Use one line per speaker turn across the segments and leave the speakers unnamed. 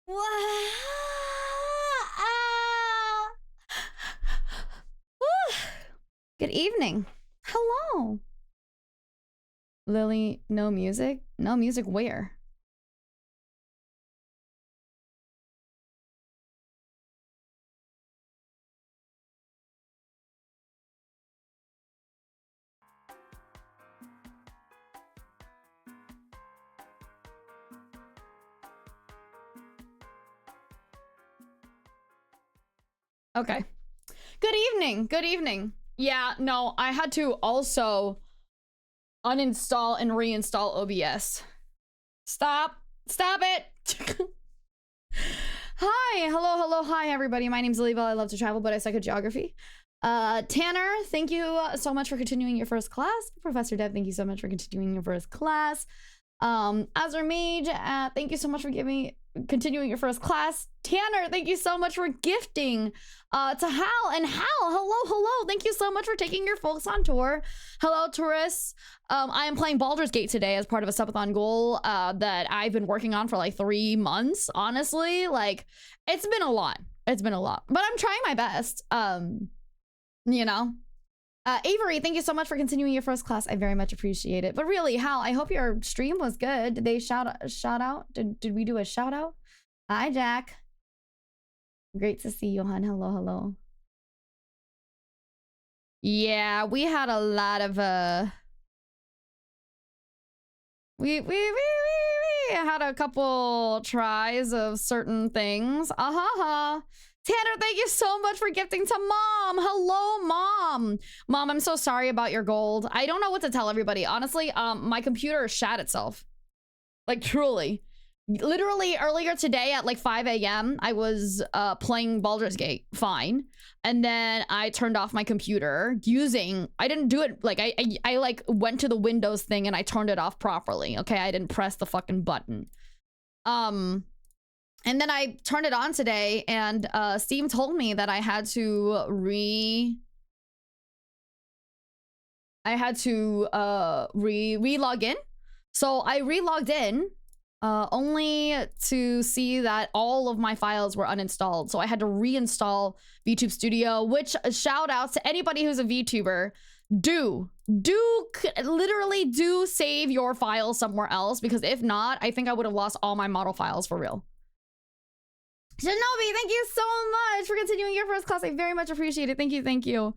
Wow. Good evening. Hello. Lily, no music? No music where? Okay. Good evening. Good evening. Yeah, no, I had to also uninstall and reinstall OBS. Stop. Stop it. Hi. Hello, hello, hi, everybody. My name's Lily. I love to travel, but I suck at geography. Tanner, thank you so much for continuing your first class. Professor Deb, thank you so much for continuing your first class. Azure Mage, thank you so much for continuing your first class. Tanner, thank you so much for gifting to Hal. And Hal, hello, thank you so much for taking your folks on tour. Hello, tourists. I am playing Baldur's Gate today as part of a subathon goal that I've been working on for like 3 months. Honestly, like it's been a lot. It's been a lot, but I'm trying my best. You know. Avery, thank you so much for continuing your first class. I very much appreciate it. But really, Hal, I hope your stream was good. Did they shout out? Did we do a shout out? Hi, Jack. Great to see you, hon. Hello, hello. Yeah, we had a lot of we had a couple tries of certain things. Tanner, thank you so much for gifting to Mom. Hello, Mom. Mom, I'm so sorry about your gold. I don't know what to tell everybody. Honestly, my computer shat itself. Like, truly. Literally, earlier today at like 5 a.m., I was playing Baldur's Gate. Fine. And then I turned off my computer I didn't do it, like, I like went to the Windows thing and I turned it off properly. Okay, I didn't press the fucking button. And then I turned it on today, and Steam told me that I had to re-log in. So I re-logged in, only to see that all of my files were uninstalled. So I had to reinstall VTube Studio, which shout outs to anybody who's a VTuber. Literally do save your files somewhere else, because if not, I think I would have lost all my model files for real. Shinobi, thank you so much for continuing your first class. I very much appreciate it. Thank you, thank you.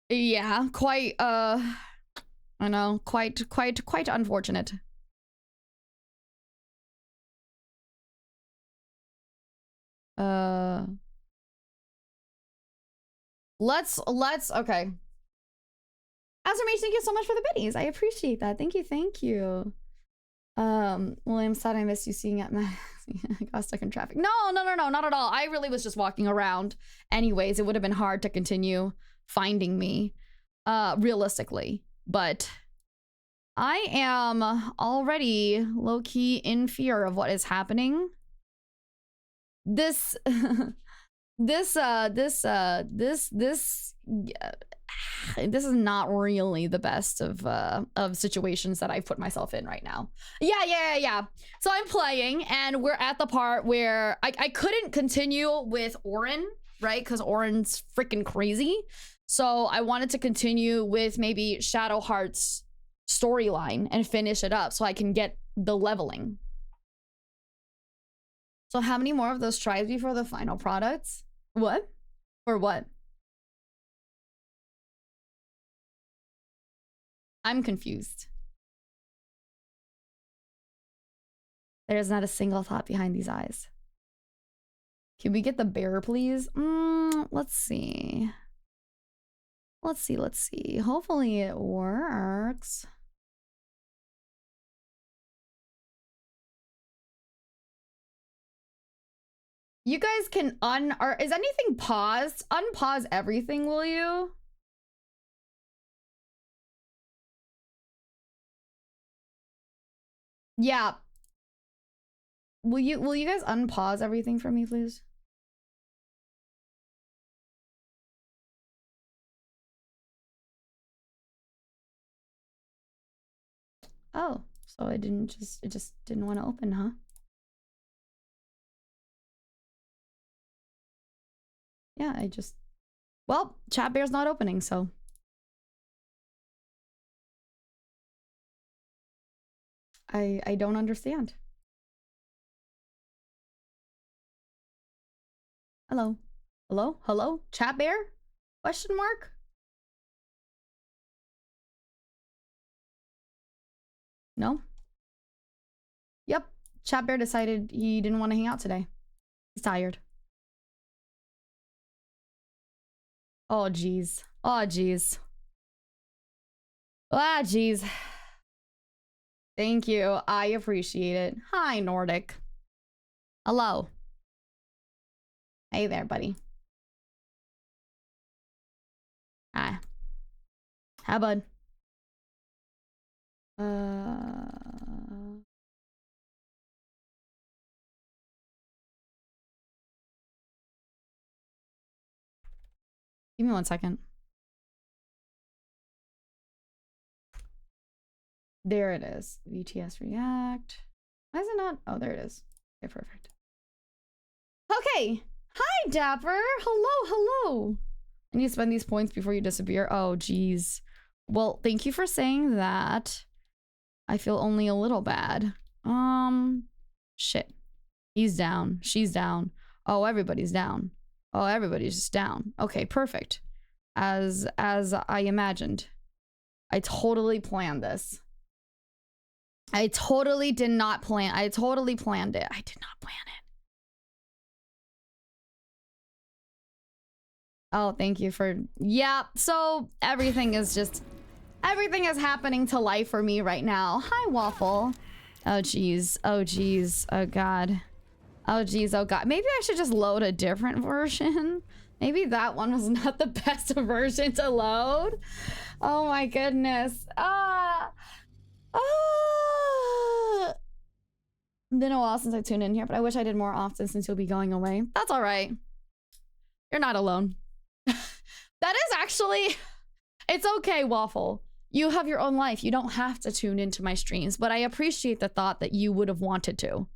Yeah, quite, I know, quite unfortunate. Okay. Affirmation, thank you so much for the biddies. I appreciate that. Thank you, thank you. William said I missed you seeing at my I got stuck in traffic. No, not at all. I really was just walking around. Anyways, it would have been hard to continue finding me, realistically. But I am already low-key in fear of what is happening. This this is not really the best of situations that I've put myself in right now. Yeah. So I'm playing, and we're at the part where I couldn't continue with Orin, right? Because Orin's freaking crazy. So I wanted to continue with maybe Shadowheart's storyline and finish it up so I can get the leveling. So how many more of those tries before the final products? What? Or what? I'm confused. There is not a single thought behind these eyes. Can we get the bear, please? Let's see. Let's see. Hopefully it works. You guys can is anything paused? Unpause everything, will you? Yeah. Will you guys unpause everything for me, please? Oh, so it just didn't want to open, huh? Yeah, I just... Well, chat bear's not opening, so... I don't understand. Hello. Hello? Hello? Chat bear? Question mark? No? Yep. Chat bear decided he didn't want to hang out today. He's tired. Oh, jeez. Oh, jeez. Ah, jeez. Thank you. I appreciate it. Hi, Nordic. Hello. Hey there, buddy. Hi. Hi, bud. Give me 1 second. There it is. VTS React. Why is it not? Oh, there it is. Okay, perfect. Okay. Hi, Dapper. Hello, hello. I need to spend these points before you disappear. Oh, geez. Well, thank you for saying that. I feel only a little bad. Shit. He's down. She's down. Oh, everybody's down. Oh, everybody's just down. Okay, perfect. As I imagined. I totally planned this. I totally did not plan. I totally planned it. I did not plan it. Oh, thank you for... Yeah, so everything is happening to life for me right now. Hi, Waffle. Oh, jeez. Oh, jeez. Oh, God. Oh, jeez. Oh, God. Maybe I should just load a different version. Maybe that one was not the best version to load. Oh, my goodness. Been a while since I tuned in here, but I wish I did more often since you'll be going away. That's all right. You're not alone. That is actually... It's okay, Waffle. You have your own life. You don't have to tune into my streams, but I appreciate the thought that you would have wanted to.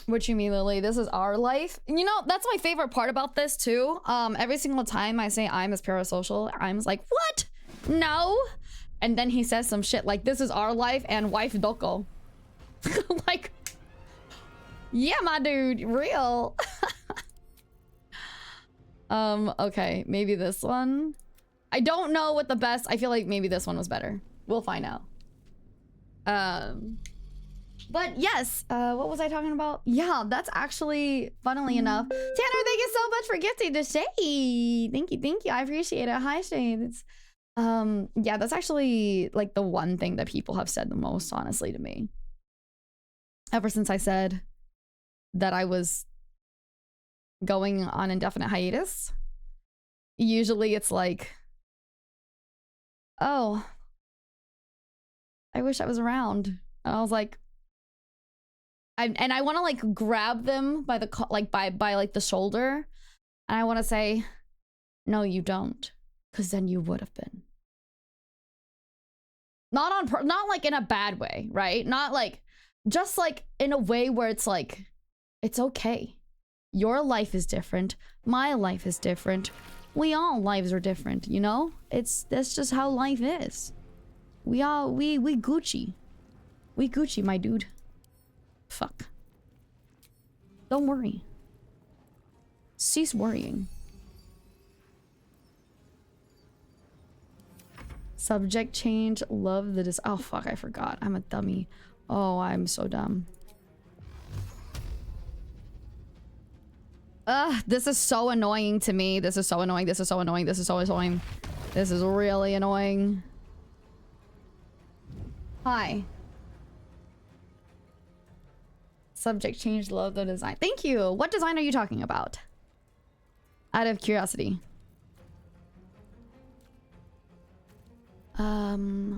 What you mean, Lily? This is our life? You know, that's my favorite part about this, too. Every single time I say I'm as parasocial, I'm like, what? No. And then he says some shit like, this is our life and wife doko. Like, yeah, my dude, real. Okay, maybe this one. I don't know what the best, I feel like maybe this one was better. We'll find out. But yes, what was I talking about? Yeah, that's actually, funnily enough. Tanner, thank you so much for gifting to Shay. Thank you. I appreciate it. Hi, Shay. It's, yeah, that's actually like the one thing that people have said the most, honestly, to me. Ever since I said that I was going on indefinite hiatus. Usually it's like, oh, I wish I was around. And I was like, I want to like grab them by the by like the shoulder, and I want to say, no, you don't, because then you would have been. Not like in a bad way, right? Not like, just like in a way where it's like, it's okay. Your life is different. My life is different. We all lives are different, you know? That's just how life is. We Gucci. We Gucci, my dude. Fuck. Don't worry. Cease worrying. Subject change. Love the oh fuck, I forgot. I'm a dummy. Oh, I'm so dumb. This is so annoying to me. This is so annoying. This is so annoying. This is so annoying. This is really annoying. Hi. Subject change, love the design. Thank you. What design are you talking about? Out of curiosity.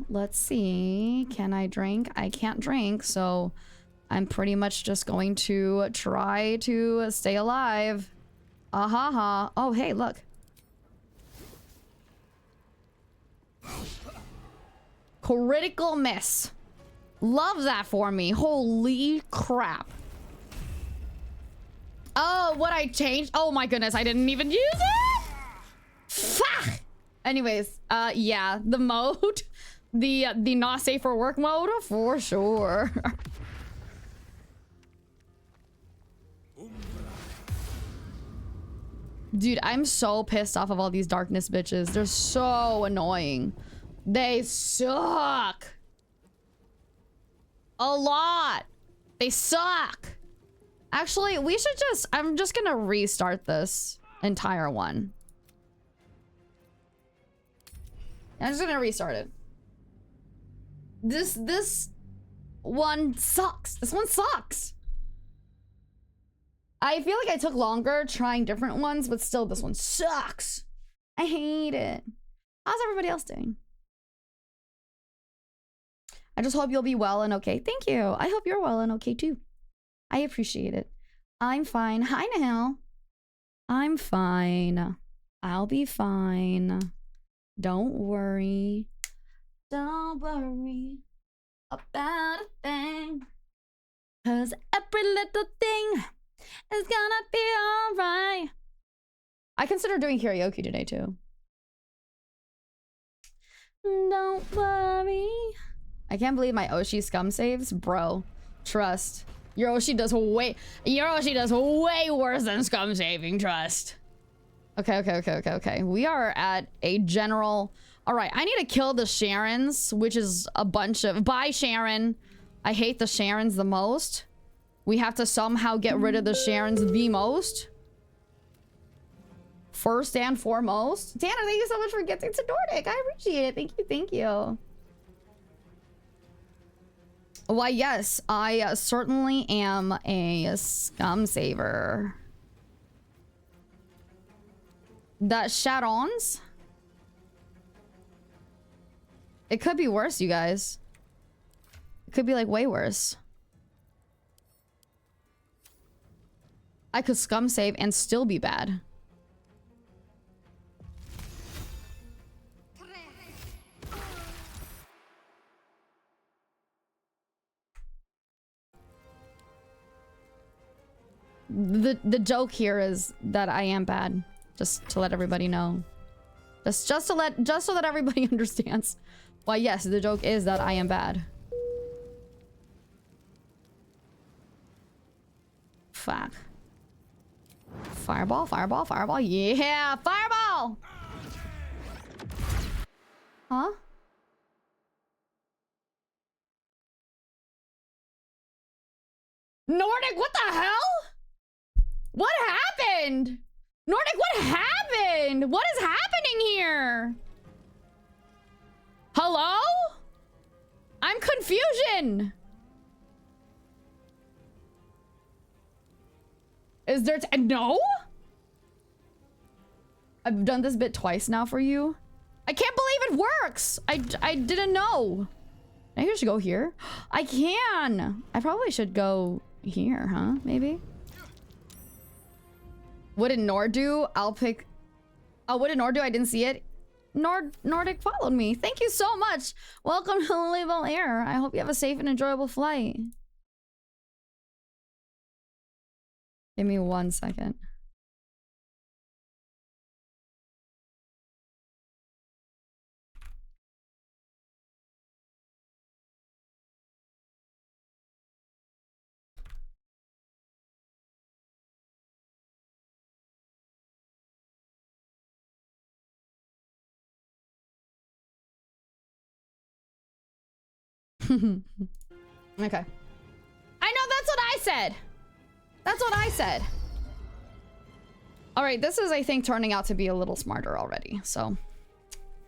Let's see. Can I drink? I can't drink, so I'm pretty much just going to try to stay alive. Ah ha ha. Oh, hey, look. Critical miss. Love that for me. Holy crap. Oh, what I changed? Oh my goodness, I didn't even use it. Fuck. Anyways, yeah, the mode, the not safe for work mode, for sure. Dude, I'm so pissed off of all these darkness bitches. They're so annoying. They suck. A lot. They suck. Actually, we should just... I'm just gonna restart this entire one. I'm just gonna restart it. This one sucks. This one sucks. I feel like I took longer trying different ones, but still, this one sucks. I hate it. How's everybody else doing? I just hope you'll be well and okay. Thank you. I hope you're well and okay too. I appreciate it. I'm fine. Hi, Nahel. I'm fine. I'll be fine. Don't worry. Don't worry about a thing. 'Cause every little thing is gonna be alright. I consider doing karaoke today too. Don't worry. I can't believe my Oshi scum saves. Bro, trust. Your Oshi does way worse than scum saving, trust. Okay. We are at a general... Alright, I need to kill the Sharons, which is a bunch of... Bye, Sharon. I hate the Sharons the most. We have to somehow get rid of the Sharons the most. First and foremost. Tanner, thank you so much for gifting to Nordic. I appreciate it. Thank you. Why, yes, I certainly am a scum saver. That Sharons? It could be worse, you guys. It could be like way worse. I could scum save and still be bad. The joke here is that I am bad. Just to let everybody know. Just so that everybody understands. Why, yes, the joke is that I am bad. Fuck. Fireball. Yeah, fireball! Huh? Nordic, what the hell? What happened? Nordic, what happened? What is happening here? Hello? I'm confusion. Is there no? I've done this bit twice now for you. I can't believe it works. I didn't know. Maybe I should go here. I can. I probably should go here, huh? Maybe. What did Nord do? I'll pick... Oh, what did Nord do? I didn't see it. Nordic followed me. Thank you so much. Welcome to Label Air. I hope you have a safe and enjoyable flight. Give me 1 second. Okay. I know, that's what I said. That's what I said. All right, this is, I think, turning out to be a little smarter already. So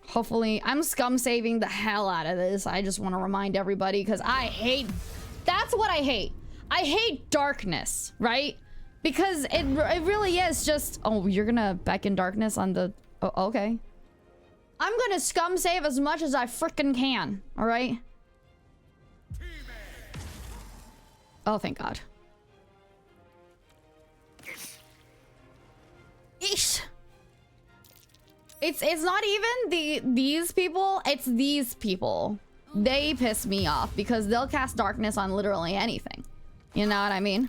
hopefully I'm scum saving the hell out of this. I just want to remind everybody because I hate, that's what I hate. I hate darkness, right? Because it really is just, oh, you're gonna beckon darkness on the, oh, okay. I'm gonna scum save as much as I frickin' can, all right? Oh, thank God. It's It's not even these people, it's these people. They piss me off because they'll cast darkness on literally anything. You know what I mean?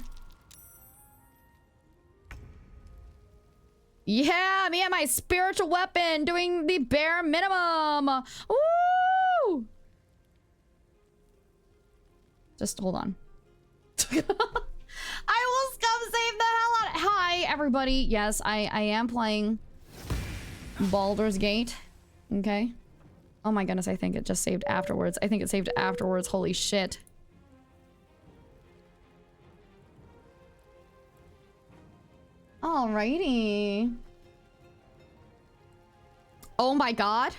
Yeah, me and my spiritual weapon doing the bare minimum. Woo! Just hold on. I will come save the hell out. Hi, everybody. Yes, I am playing Baldur's Gate. Okay. Oh my goodness, I think it just saved afterwards. I think it saved afterwards. Holy shit. Alrighty. Oh my god.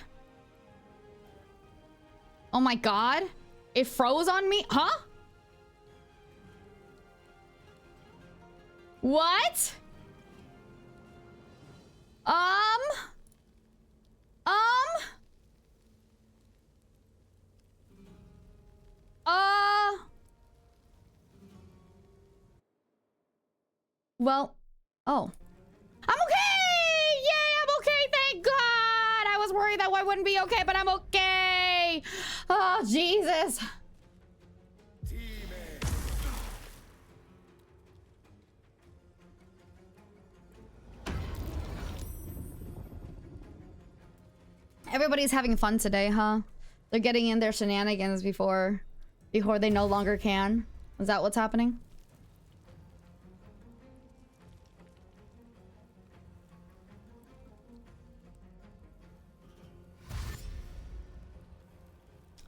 Oh my god. It froze on me? Huh? What? Well, oh. I'm okay! Yay, I'm okay, thank God! I was worried that I wouldn't be okay, but I'm okay! Oh, Jesus. Everybody's having fun today, huh? They're getting in their shenanigans before they no longer can. Is that what's happening?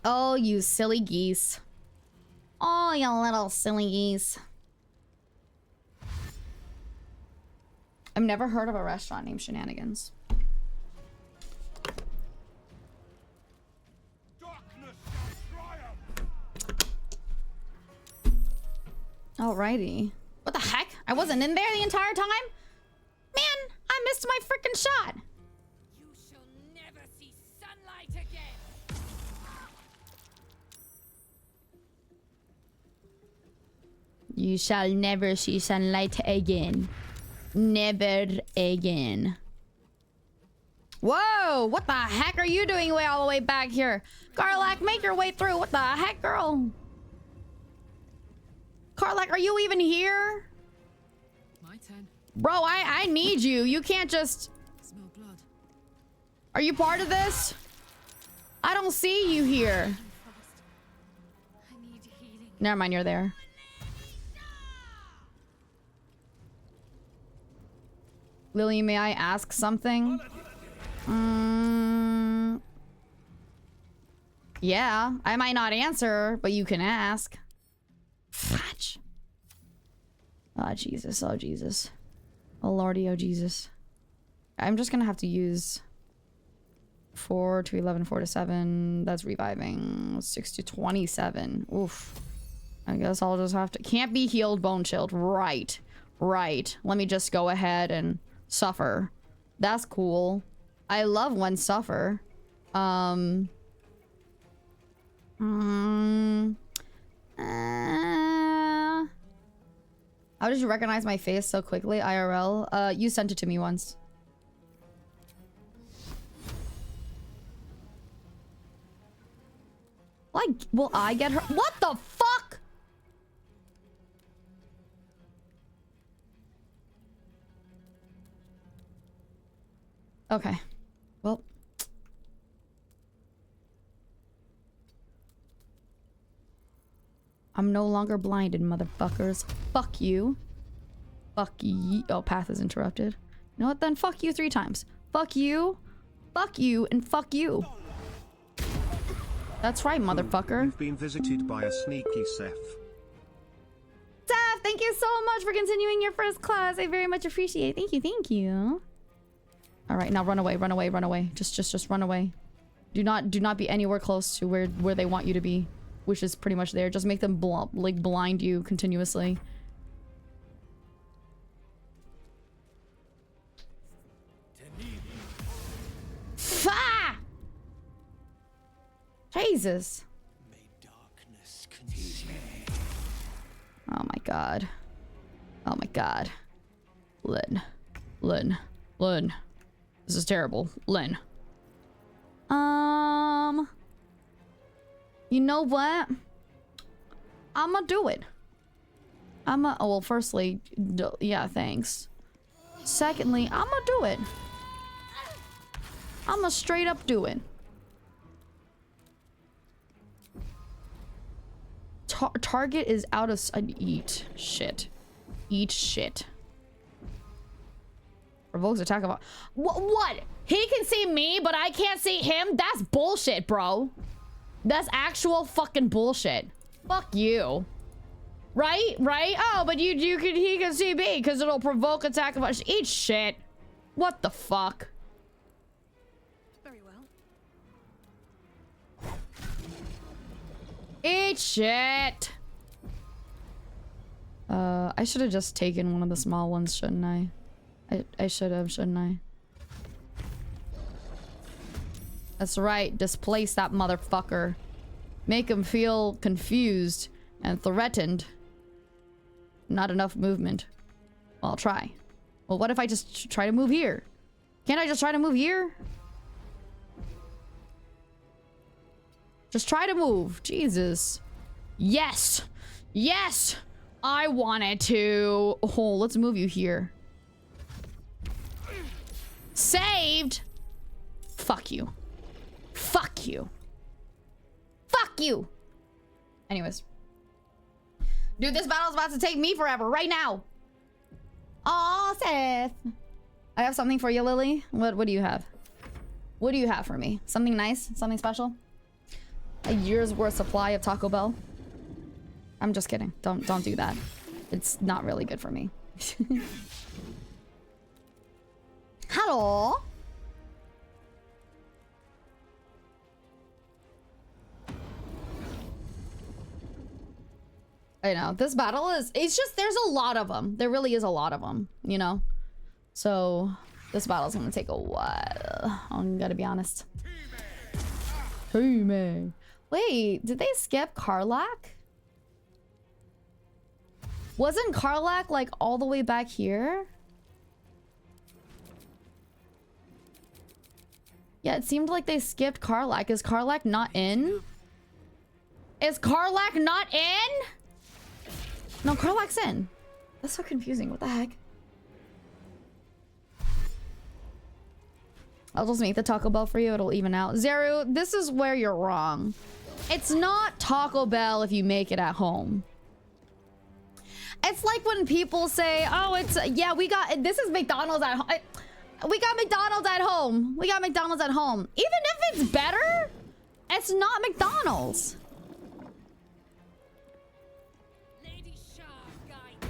Oh, you silly geese. Oh, you little silly geese. I've never heard of a restaurant named Shenanigans. Alrighty. What the heck? I wasn't in there the entire time? Man, I missed my freaking shot.
You shall never see sunlight again.
You shall never see sunlight again. Never again. Whoa! What the heck are you doing way all the way back here? Garlac, make your way through. What the heck, girl? Garlac, are you even here?
My turn.
Bro, I need you. You can't just...
Smell blood.
Are you part of this? I don't see you here.
I need healing.
Never mind, you're there. Lily, may I ask something? Yeah, I might not answer, but you can ask. Fudge. Oh, Jesus. Oh, Jesus. Oh, Lordy. Oh, Jesus. I'm just gonna have to use 4 to 11, 4 to 7. That's reviving. 6 to 27. Oof. I guess I'll just have to... Can't be healed, bone chilled. Right. Right. Let me just go ahead and suffer. That's cool. I love when suffer. How did you recognize my face so quickly, IRL? You sent it to me once. Like, will I get her? What the fuck? Okay. Well. I'm no longer blinded, motherfuckers. Fuck you. Fuck ye. Oh, path is interrupted. You know what then? Fuck you 3 times. Fuck you, and fuck you. That's right, motherfucker.
You've been visited by a sneaky Seth.
Seth, thank you so much for continuing your first class. I very much appreciate it. Thank you, thank you. All right, now run away, run away, run away. Just run away. Do not be anywhere close to where they want you to be, which is pretty much there. Just make them blind you continuously. Fa! Jesus.
May darkness consume.
Oh my god. Oh my god. Lynn. This is terrible. Lynn. You know what? I'ma do it. Oh, well, firstly, yeah, thanks. Secondly, I'ma do it. I'ma straight up do it. Target is out of... eat shit. Eat shit. Provokes attack of... What? He can see me, but I can't see him? That's bullshit, bro. That's actual fucking bullshit. Fuck you. Right? Right? Oh, but he can see me because it'll provoke attack of... Eat shit. What the fuck?
Very well.
Eat shit. I should have just taken one of the small ones, shouldn't I? I should have, shouldn't I? That's right. Displace that motherfucker. Make him feel confused and threatened. Not enough movement. Well, I'll try. Well, what if I just try to move here? Can't I just try to move here? Just try to move. Jesus. Yes. Yes. I wanted to. Oh, let's move you here. Saved. Fuck you. Fuck you. Fuck you. Anyways. Dude, this battle's about to take me forever right now. Aw, Seth. I have something for you, Lily. What do you have? What do you have for me? Something nice? Something special? A year's worth supply of Taco Bell? I'm just kidding. Don't do that. It's not really good for me. Hello? I know. This battle is... It's just... There's a lot of them. There really is a lot of them, you know? So, this battle's gonna take a while. I'm gonna be honest. Hey, man. Wait, did they skip Karlak? Wasn't Karlak, like, all the way back here? Yeah, it seemed like they skipped Karlak. Is Karlak not in? Is Karlak not in? No, Karlak's in. That's so confusing. What the heck? I'll just make the Taco Bell for you. It'll even out. Zeru, this is where you're wrong. It's not Taco Bell if you make it at home. It's like when people say, oh, it's... Yeah, we got... This is McDonald's at home. We got McDonald's at home. We got McDonald's at home. Even if it's better, it's not McDonald's.
Lady Shah, guide.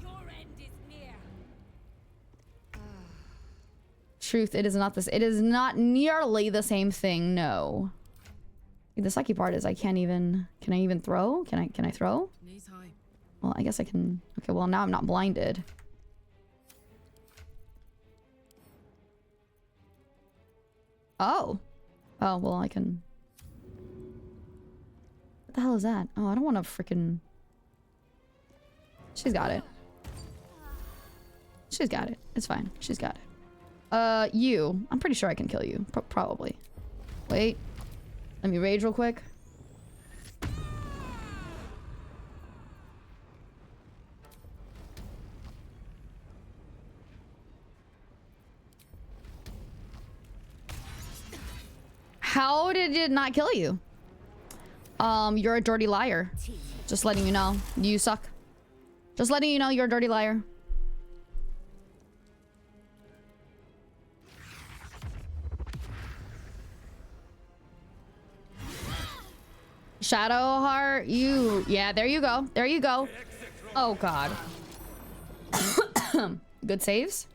Your end is near.
Truth, it is not this. It is not nearly the same thing. No. The sucky part is I can't even... Can I even throw? Can I throw?
Knees high.
Well, I guess I can... Okay, well, now I'm not blinded. Oh. Oh, well, I can... What the hell is that? Oh, I don't want to freaking... She's got it. She's got it. It's fine. She's got it. You. I'm pretty sure I can kill you. Probably. Wait. Let me rage real quick. How did it not kill you? You're a dirty liar. Just letting you know. You suck. Just letting you know you're a dirty liar. Shadowheart, you... Yeah, there you go. There you go. Oh, God. Good saves?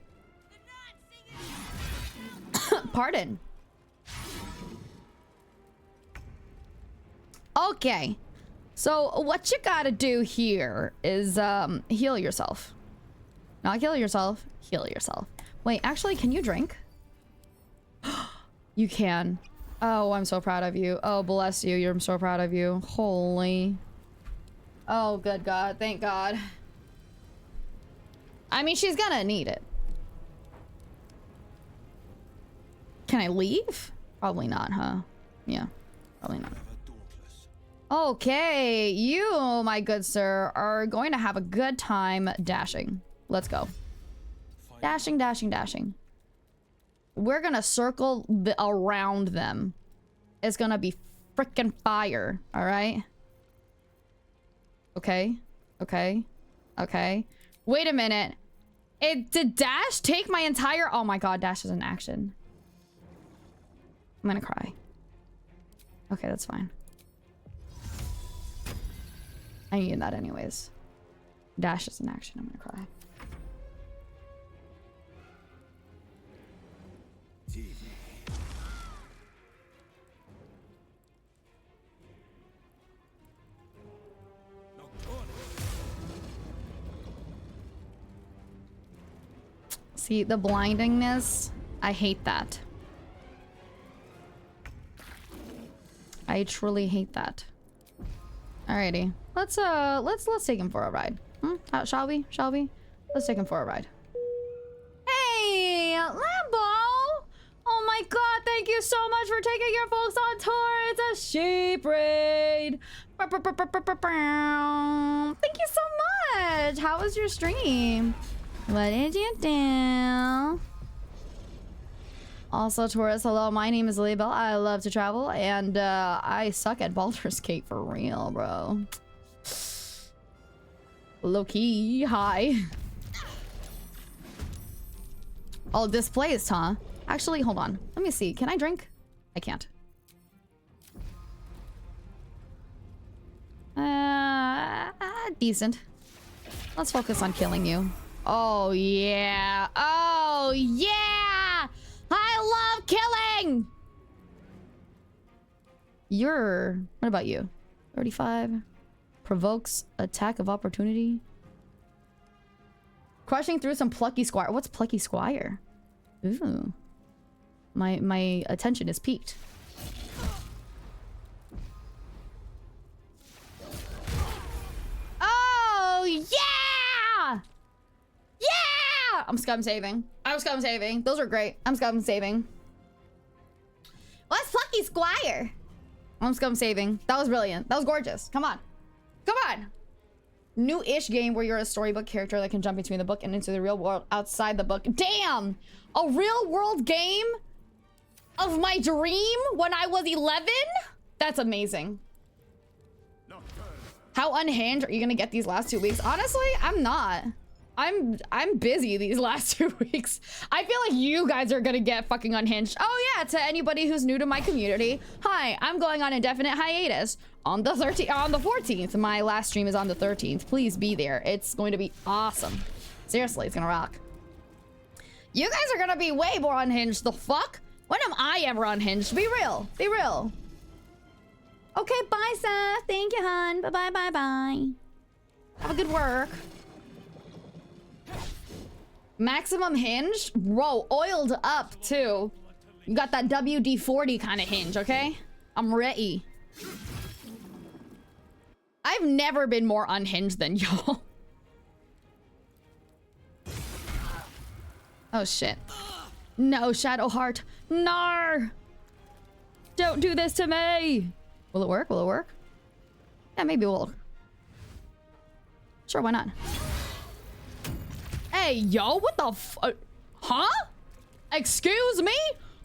Pardon. Okay. So, what you gotta do here is, heal yourself. Not kill yourself. Heal yourself. Wait, actually, can you drink? You can. Oh, I'm so proud of you. Oh, bless you. I'm so proud of you. Holy. Oh, good God. Thank God. I mean, she's gonna need it. Can I leave? Probably not, huh? Yeah, probably not.
Ever dauntless.
Okay, you, my good sir, are going to have a good time dashing. Let's go. Dashing, dashing, dashing. We're gonna circle around them. It's gonna be freaking fire, all right? Okay, okay, okay. Wait a minute. Did dash take my entire... Oh my god, dash is an action. I'm gonna cry. Okay, that's fine. I need that anyways. Dash is an action. I'm gonna cry. See, the blindingness, I hate that. I truly hate that. Alrighty. Let's take him for a ride. Shall we? Shall we? Let's take him for a ride. Hey, Lambo! Oh my god, thank you so much for taking your folks on tour. It's a sheep raid. Thank you so much. How was your stream? What did you do? Also, Taurus, hello. My name is Lily I love to travel, and I suck at Baldur's Gate for real, bro. Low key, hi. Oh, displaced, huh? Actually, hold on. Let me see. Can I drink? I can't. Decent. Let's focus on killing you. Oh, yeah. Oh, yeah! I love killing! What about you? 35. Provokes attack of opportunity. Crushing through some plucky squire. What's plucky squire? Ooh. My attention is piqued. Oh, yeah! Yeah! I'm scum saving. I'm scum saving. Those are great. I'm scum saving. What's plucky squire? I'm scum saving. That was brilliant. That was gorgeous. Come on. Come on. New-ish game where you're a storybook character that can jump between the book and into the real world outside the book. Damn! A real-world game of my dream when I was 11? That's amazing. How unhinged are you gonna get these last 2 weeks? Honestly, I'm not. I'm busy these last 2 weeks. I feel like you guys are gonna get fucking unhinged. Oh yeah, to anybody who's new to my community. Hi, I'm going on indefinite hiatus on the 14th. My last stream is on the 13th. Please be there. It's going to be awesome. Seriously, it's gonna rock. You guys are gonna be way more unhinged. The fuck? When am I ever unhinged? Be real. Be real. Okay, bye, Seth. Thank you, hon. Bye-bye, bye-bye. Have a good work. Maximum hinge? Bro, oiled up, too. You got that WD-40 kind of hinge, okay? I'm ready. I've never been more unhinged than y'all. Oh, shit. No, Shadowheart. No! Don't do this to me! Will it work? Will it work? Yeah, maybe it will. Sure, why not? Hey, yo, what the huh? Excuse me?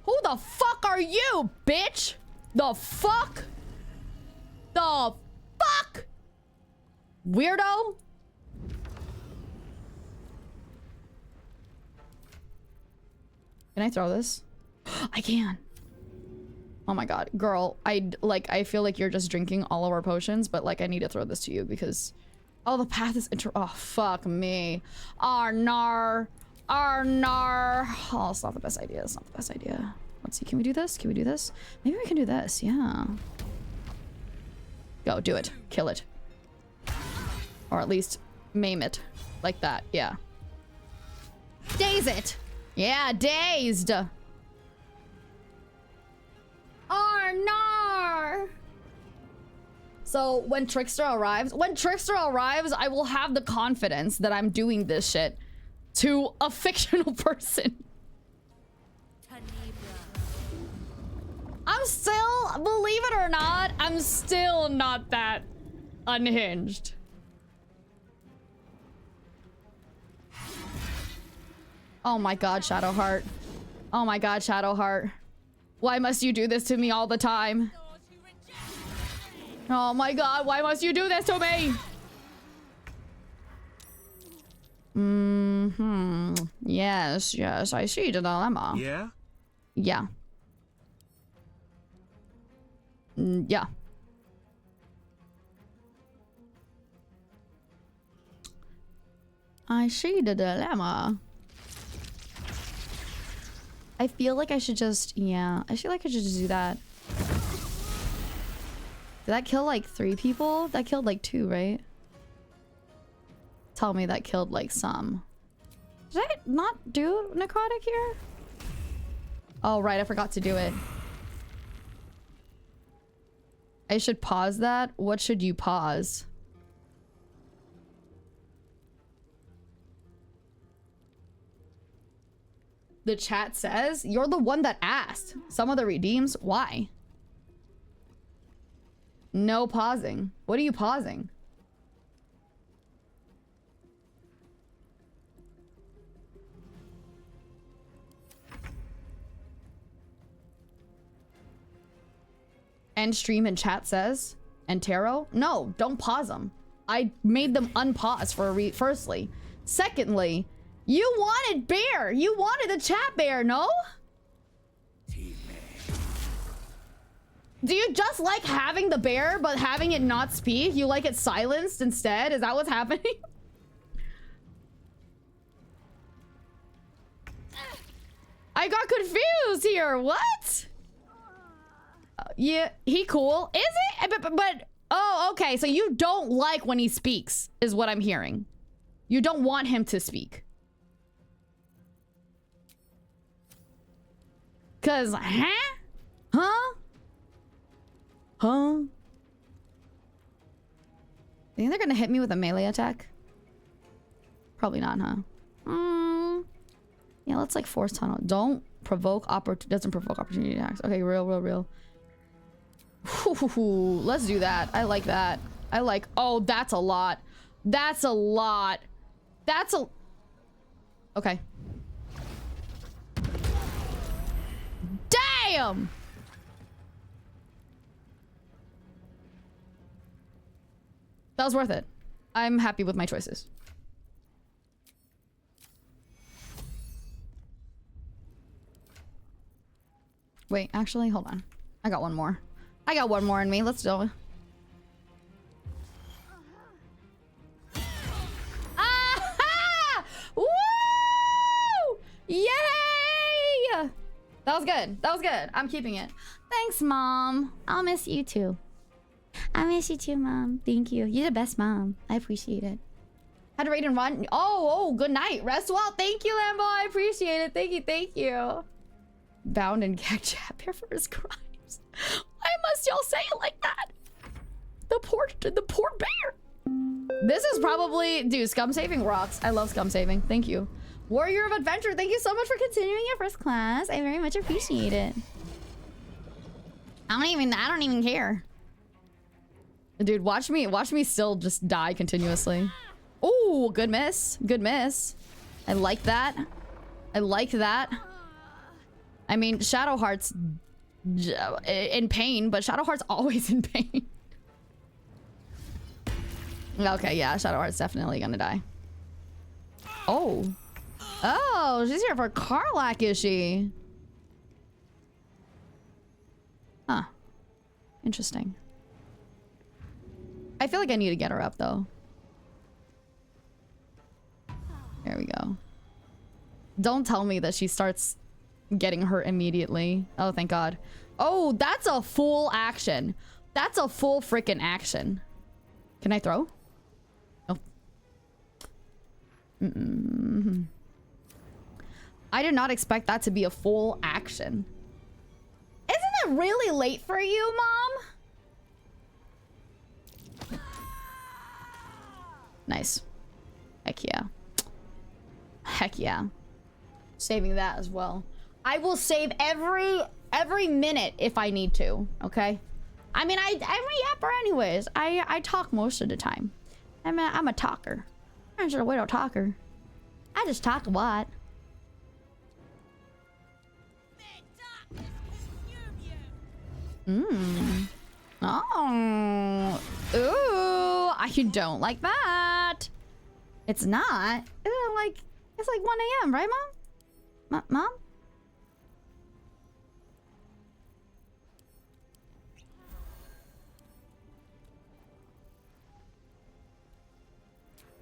Who the fuck are you, bitch? The fuck? The fuck? Weirdo? Can I throw this? I can. Oh my god, girl, I feel like you're just drinking all of our potions, but like I need to throw this to you because oh, the path is oh fuck me. Arnar. Arnar. Oh, it's not the best idea. It's not the best idea. Let's see, can we do this? Can we do this? Maybe we can do this, yeah. Go, do it. Kill it. Or at least maim it. Like that, yeah. Daze it! Yeah, dazed! Arnar! So when Trickster arrives, I will have the confidence that I'm doing this shit to a fictional person. I'm still, believe it or not, I'm still not that unhinged. Oh my god, Shadowheart. Oh my god, Shadowheart. Why must you do this to me all the time? Oh my god, why must you do this to me? Yes, yes, I see the dilemma.
Yeah?
Yeah. Yeah. I see the dilemma. I feel like I should just, yeah, I feel like I should just do that. Did that kill like 3 people? That killed like 2, right? Tell me that killed like some. Did I not do necrotic here? Oh, right, I forgot to do it. I should pause that. What should you pause? The chat says, you're the one that asked. Some of the redeems, why? No pausing. What are you pausing? End stream in chat says. And tarot? No, don't pause them. I made them unpause for a firstly. Secondly, you wanted bear. You wanted the chat bear, no? Do you just like having the bear, but having it not speak? You like it silenced instead? Is that what's happening? I got confused here. What? Yeah, he cool. Is it? But oh, okay. So you don't like when he speaks, is what I'm hearing. You don't want him to speak. Cause, huh? Huh? Huh? Think they're gonna hit me with a melee attack? Probably not, huh? Yeah, let's like force tunnel. Don't provoke doesn't provoke opportunity attacks. Okay, real. Ooh, let's do that. I like that. I like, oh, that's a lot. That's a lot. That's a... Okay. Damn! That was worth it. I'm happy with my choices. Wait, actually, hold on. I got one more. I got one more in me. Let's do it. Ah! Woo! Yay! That was good. That was good. I'm keeping it. Thanks, Mom. I'll miss you too. I miss you too, Mom. Thank you. You're the best mom. I appreciate it. Had to raid and run. Oh, good night. Rest well. Thank you, Lambo. I appreciate it. Thank you. Bound and gagged Javier for his crimes. Why must y'all say it like that? The poor bear. This is probably, dude, scum saving rocks. I love scum saving. Thank you. Warrior of Adventure, thank you so much for continuing your first class. I very much appreciate it. I don't even care. Dude, watch me still just die continuously. Oh, good miss. Good miss. I like that. I like that. I mean, Shadowheart's in pain, but Shadowheart's always in pain. Okay, yeah, Shadowheart's definitely gonna die. Oh. Oh, she's here for Karlach, is she? Huh. Interesting. I feel like I need to get her up, though. There we go. Don't tell me that she starts getting hurt immediately. Oh, thank God. Oh, that's a full action. That's a full freaking action. Can I throw? No. I did not expect that to be a full action. Isn't it really late for you, Mom? Nice. Heck yeah. Heck yeah. Saving that as well. I will save every every minute if I need to, okay? I mean, I'm a yapper anyways. I talk most of the time. I'm a talker. I'm just a widow talker. I just talk a lot. Mmm. Oh. Ooh. I don't like that. It's not. It's like 1 a.m., right, Mom? Mom?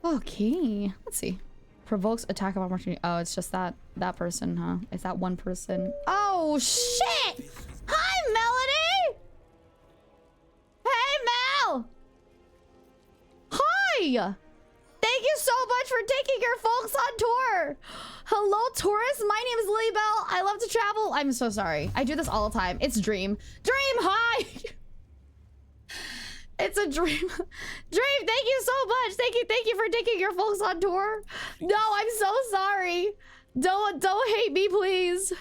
Okay. Let's see. Provokes attack of opportunity. Oh, it's just that person, huh? It's that one person. Oh, shit! Hi, Melody! Hey, Mel! Hi! Thank you so much for taking your folks on tour! Hello, tourists. My name is Lily Bell. I love to travel. I'm so sorry. I do this all the time. It's Dream. Dream, hi! It's a dream. Dream, thank you so much. Thank you for taking your folks on tour. No, I'm so sorry. Don't hate me, please.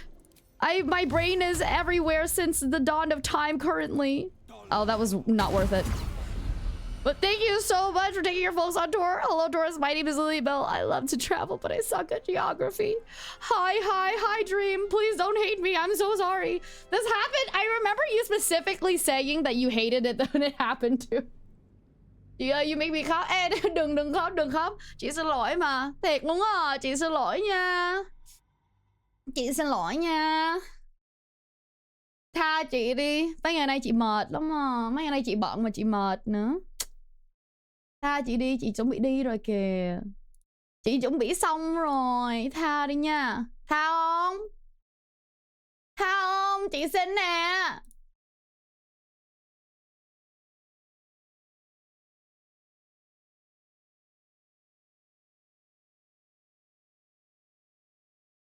My brain is everywhere since the dawn of time currently. Oh, that was not worth it. But thank you so much for taking your folks on tour. Hello, tourists. My name is Lily Bell. I love to travel, but I suck at geography. Hi, Dream. Please don't hate me. I'm so sorry. This happened. I remember you specifically saying that you hated it when it happened to. You make me khóc. Ê, đừng khóc. Chị xin lỗi mà. Thiệt luôn à. Chị xin lỗi nha. Chị xin lỗi nha. Tha chị đi. Mấy ngày nay chị mệt lắm mà. Mấy ngày nay chị bận mà chị mệt nữa. Tha chị đi, chị chuẩn bị đi rồi kìa. Chị chuẩn bị xong rồi. Tha đi nha. Tha không? Tha không? Chị xin nè.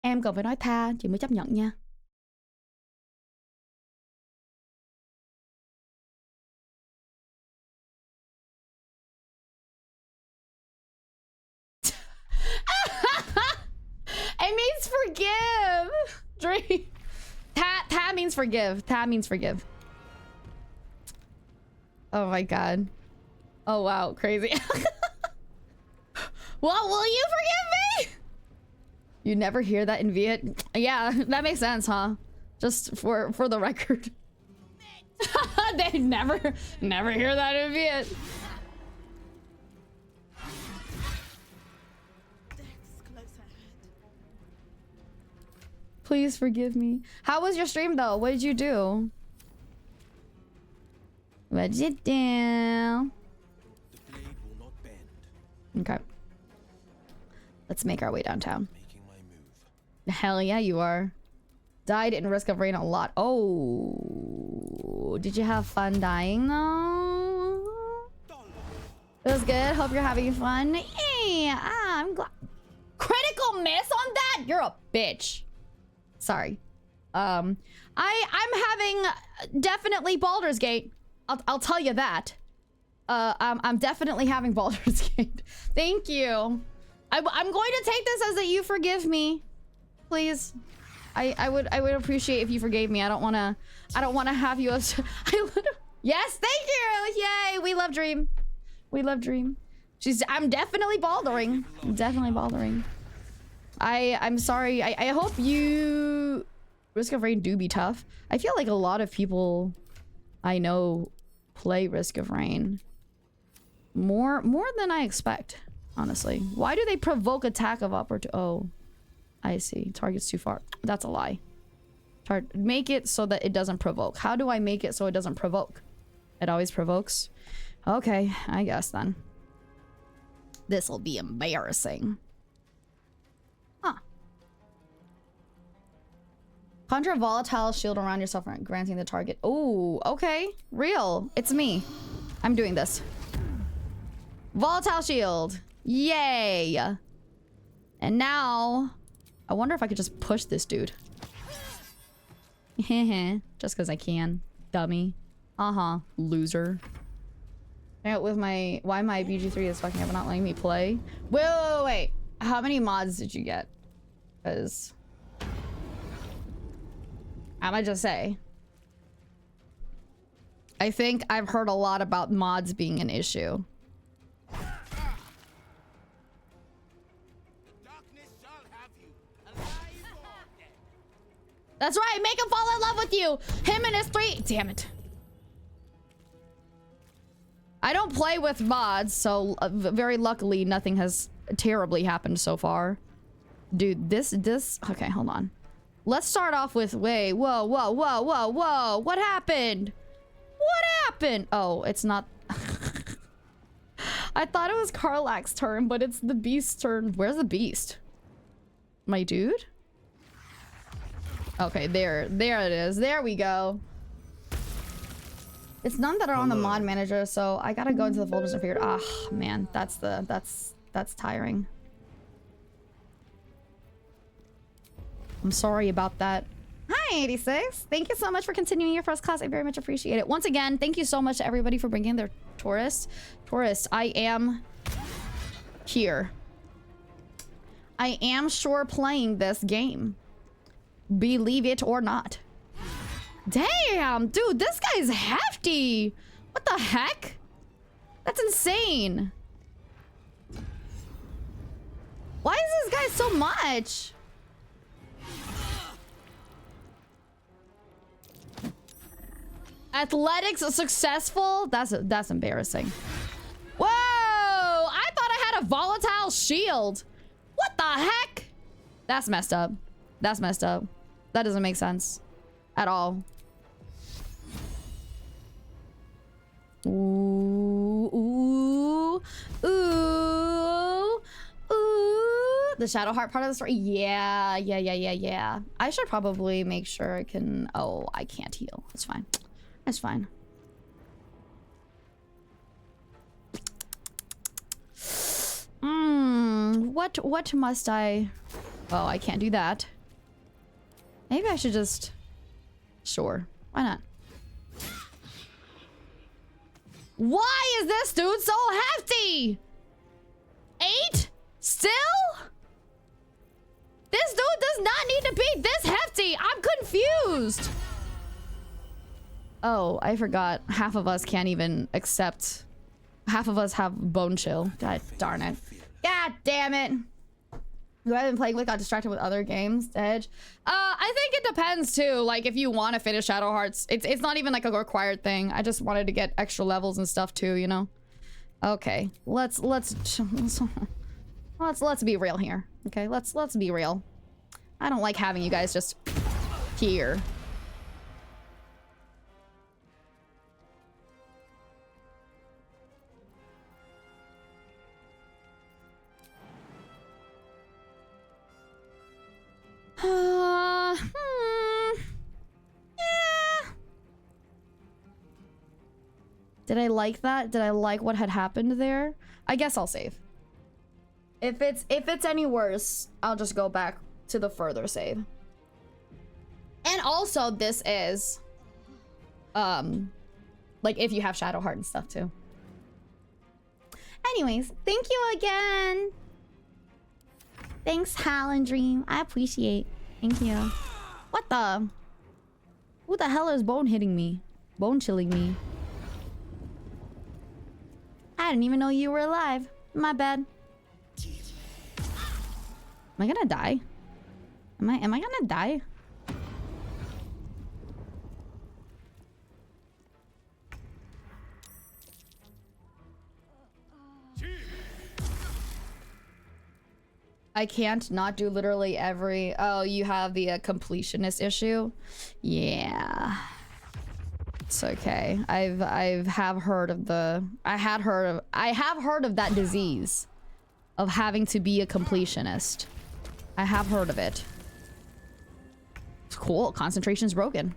Em cần phải nói tha, chị mới chấp nhận nha. It means forgive. Dream. Ta means forgive. Ta means forgive. Oh my god. Oh wow, crazy. Well, will you forgive me? You never hear that in Viet? Yeah, that makes sense, huh? Just for the record. They never hear that in Viet. Please forgive me. How was your stream though? What did you do? What'd you do?
The blade will not bend.
Okay. Let's make our way downtown.
Making my move.
Hell yeah, you are. Died in Risk of Rain a lot. Oh. Did you have fun dying though? It was good. Hope you're having fun. Yeah, I'm glad. Critical miss on that? You're a bitch. Sorry. I'm having definitely Baldur's Gate. I'll tell you that. I'm definitely having Baldur's Gate. Thank you. I'm going to take this as that you forgive me. Please. I would appreciate if you forgave me. I don't wanna have you as yes, thank you! Yay! We love Dream. We love Dream. I'm definitely baldering. I'm definitely baldering. I'm sorry. I hope you Risk of Rain do be tough. I feel like a lot of people I know play Risk of Rain. More than I expect, honestly. Why do they provoke attack of opportunity? Oh, I see. Target's too far. That's a lie. Make it so that it doesn't provoke. How do I make it so it doesn't provoke? It always provokes. Okay, I guess then. This'll be embarrassing. Huh. Conjure a volatile shield around yourself, granting the target. Oh, okay. Real. It's me. I'm doing this. Volatile shield. Yay. And now, I wonder if I could just push this dude. Just because I can. Dummy. Loser. With my why my BG3 is fucking up and not letting me play. Wait. How many mods did you get? Because I might just say. I think I've heard a lot about mods being an issue. That's right, make him fall in love with you. Him and his 3. Damn it. I don't play with mods, so very luckily nothing has terribly happened so far. Dude, this. Okay, hold on. Let's start off with, wait, whoa. What happened? What happened? Oh, it's not. I thought it was Karlach's turn, but it's the beast's turn. Where's the beast? My dude? Okay, there it is. There we go. It's none that are on the mod manager, so I gotta go into the folders and figure it. Ah, man, that's tiring. I'm sorry about that. Hi, 86. Thank you so much for continuing your first class. I very much appreciate it. Once again, thank you so much to everybody for bringing their tourists. I am here. I am sure playing this game. Believe it or not. Damn, dude, this guy's hefty. What the heck? That's insane. Why is this guy so much? Athletics successful? That's embarrassing. Whoa! I thought I had a volatile shield. What the heck? That's messed up. That's messed up. That doesn't make sense at all. Ooh, ooh, ooh, ooh. The Shadow Heart part of the story? Yeah. I should probably make sure I can... Oh, I can't heal. That's fine. That's fine. What must I... Oh, I can't do that. Maybe I should just... Sure. Why not? Why is this dude so hefty? 8? Still? This dude does not need to be this hefty. I'm confused. Oh, I forgot. Half of us can't even accept. Half of us have bone chill. God darn it. God damn it. Who I've been playing with got distracted with other games. Edge. I think it depends too. Like if you want to finish Shadow Hearts, it's not even like a required thing. I just wanted to get extra levels and stuff too, you know. Okay, let's be real here. Okay, let's be real. I don't like having you guys just here. Yeah. Did I like that? Did I like what had happened there? I guess I'll save. If it's any worse, I'll just go back to the further save. And also this is like if you have Shadow Heart and stuff too. Anyways, thank you again. Thanks, Hal and Dream. I appreciate. Thank you. What the? Who the hell is bone hitting me? Bone chilling me. I didn't even know you were alive. My bad. Am I gonna die? Am I gonna die? I can't not do literally every... Oh, you have the completionist issue? Yeah. It's okay. I have heard of the... I have heard of that disease. Of having to be a completionist. I have heard of it. Cool. Concentration's broken.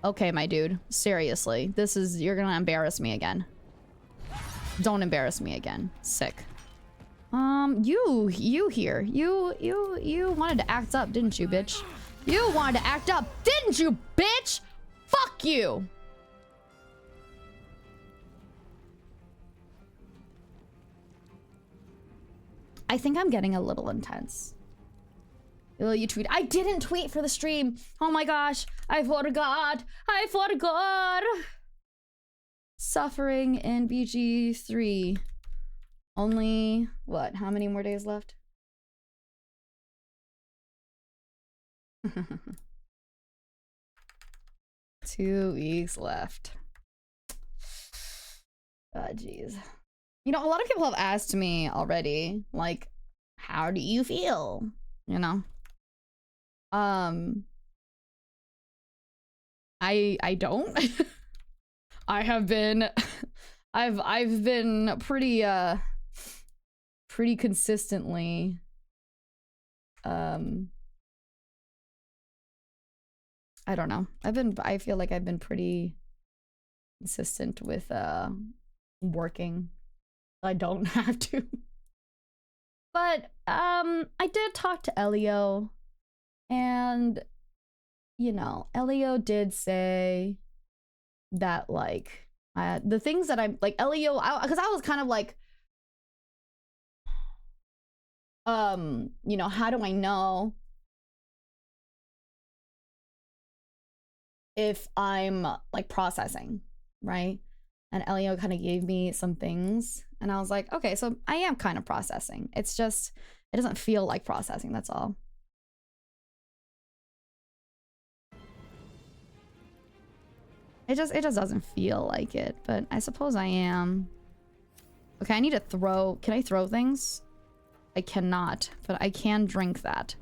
Okay, my dude. Seriously. This is... You're gonna embarrass me again. Don't embarrass me again. Sick. You here. You wanted to act up, didn't you, bitch? You wanted to act up, didn't you, bitch? Fuck you. I think I'm getting a little intense. Will you tweet? I didn't tweet for the stream. Oh my gosh. I forgot. I forgot. Suffering in BG3. Only, what? How many more days left? 2 weeks left. Jeez. You know, a lot of people have asked me already, like, how do you feel? You know? I don't. I have been I've been pretty consistently I don't know. I feel like I've been pretty consistent with working. I don't have to. But I did talk to Elio, and you know, Elio did say that like the things that I'm like Elio, because I was kind of like, you know, how do I know if I'm like processing, right? And Elio kind of gave me some things, and I was like, okay, so I am kind of processing. It's just, it doesn't feel like processing, that's all. It just doesn't feel like it, but I suppose I am. Okay, I need to throw, can I throw things? I cannot, but I can drink that.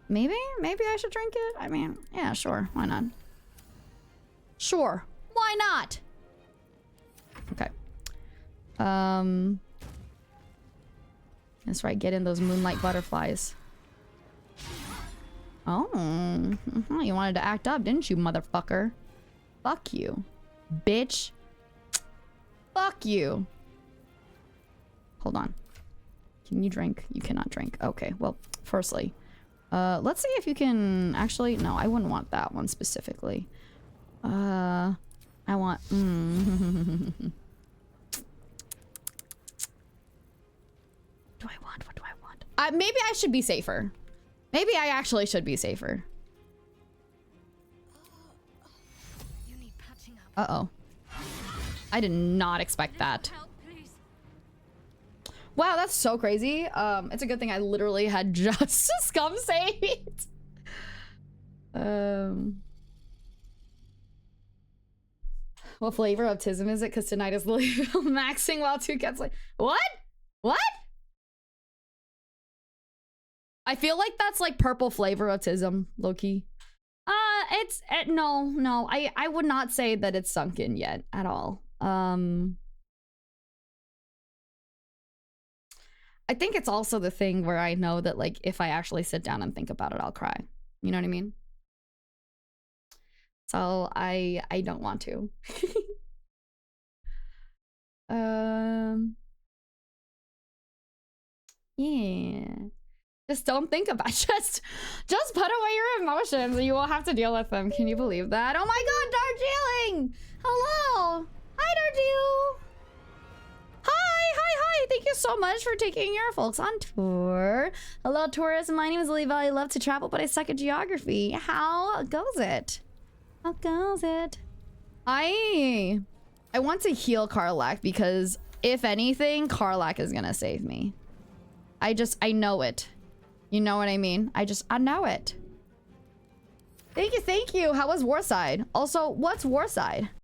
Maybe I should drink it? I mean, yeah, sure, why not? Sure, why not? Okay. That's right, get in those moonlight butterflies. Oh, you wanted to act up, didn't you, motherfucker? Fuck you, bitch. Fuck you. Hold on. Can you drink? You cannot drink. Okay, well, firstly, let's see if you can actually, no, I wouldn't want that one specifically. I want, what do I want? Maybe I should be safer. Maybe I actually should be safer.
You need patching up.
Uh-oh. I did not expect that.
Help, please.
Wow, that's so crazy. It's a good thing I literally had just scum say it. What flavor of Tism is it? Because tonight is Louisville maxing while 2 cats like, what? What? I feel like that's like purple flavor autism, low-key. No, I would not say that it's sunk in yet at all. I think it's also the thing where I know that like if I actually sit down and think about it, I'll cry. You know what I mean? So I don't want to. Yeah. Just don't think about it. Just put away your emotions and you won't have to deal with them. Can you believe that? Oh my god, Darjeeling! Hello! Hi, Darjeeling! Hi! Thank you so much for taking your folks on tour. Hello, tourists. My name is Levi. I love to travel, but I suck at geography. How goes it? How goes it? I want to heal Karlak because if anything, Karlak is gonna save me. I know it. You know what I mean? I know it. Thank you. How was Warside? Also, what's Warside?